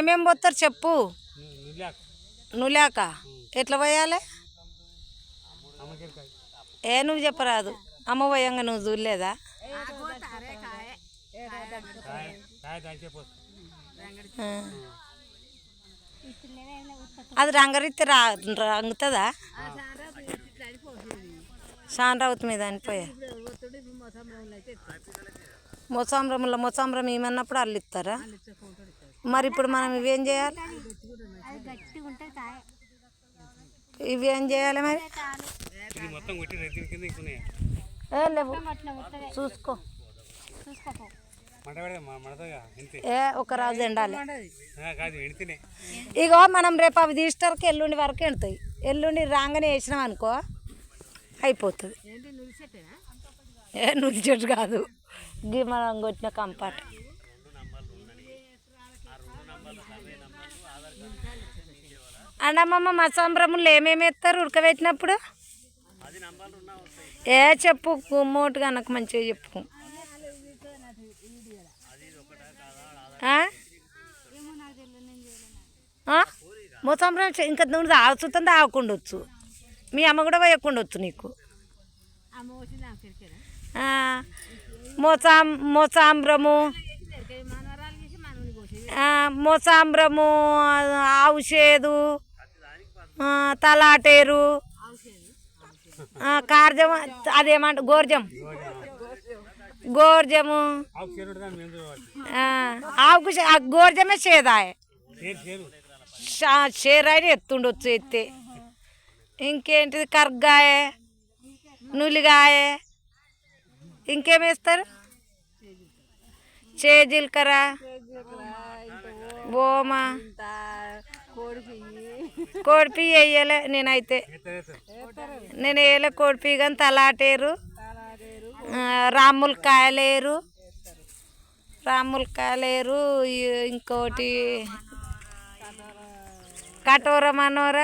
ఏమేమి పోతారు చెప్పు. నువ్వులేక ఎట్లా పోయాలి? నువ్వు చెప్పరాదు. అమ్మ పోయంగా నువ్వు చూడలేదా? అది రంగరిత్తే రంగుతుందా? శాండ్రావతి మీద అనిపోయా మొసాంబ్రం ఏమన్నప్పుడు వాళ్ళు ఇస్తారా? మరి ఇప్పుడు మనం ఇవేం చేయాలి? ఇవేం చేయాలి మరి? లేవు చూసుకో. ఒక రాజు ఎండాలి. ఇగో మనం రేపు అవి ఈస్టర్కి ఎల్లుండి వరకు ఎండుతాయి. ఎల్లుండి రాగానే వేసినాం అనుకో అయిపోతుంది. నువ్వు చెట్టు కాదు, మనం కొట్టిన కంపాట. అండమ్మమ్మ మసాంబ్రములు ఏమేమి వేస్తారు ఉడకబెట్టినప్పుడు? చెప్పు మోటుగా నాకు మంచిగా చెప్పు. మోసాంబ్రం ఇంకా నువ్వు తాగుతుందా? తాగకుండొచ్చు. మీ అమ్మ కూడా పోయకుండొచ్చు నీకు. మోసాంబ్రము మోసాంబ్రము ఆవు చేదు తలాటేరు కార్జం అదేమంట గోర్జము ఆవుకు గోర్జమే చేదాయ షేరాయి ఎత్తుండొచ్చు. ఎత్తే ఇంకేంటిది కర్గాయ నులిగాయ ఇంకేమేస్తారు? జీలకర్ర ఓమా కోడిపి వేయలే నేనైతే. నేను వేయలే కోడిపి కానీ తలాటేరు రాములకాయలేరు ఇంకోటి కటోర మనోర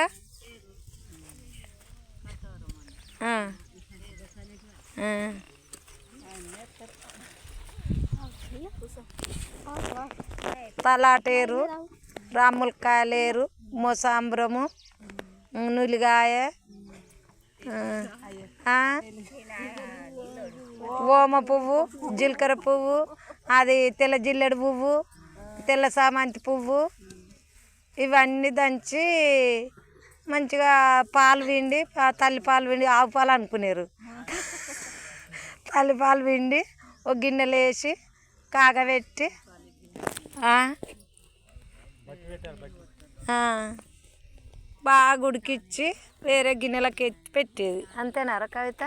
తలాటేరు రాములకాయలేరు మోసాంబ్రము నులిగాయ ఓమ పువ్వు జీలకర్ర పువ్వు అది తెల్ల జిల్లెడు పువ్వు తెల్ల సామంతి పువ్వు ఇవన్నీ దంచి మంచిగా పాలు పిండి తల్లి పాలు పిండి ఆవు పాలు అనుకునేరు. తల్లి పాలు పిండి ఒక గిన్నెలు వేసి కాగబెట్టి బాగా ఉడికిచ్చి వేరే గిన్నెలకి ఎత్తి పెట్టేది. అంతేనారా కవిత?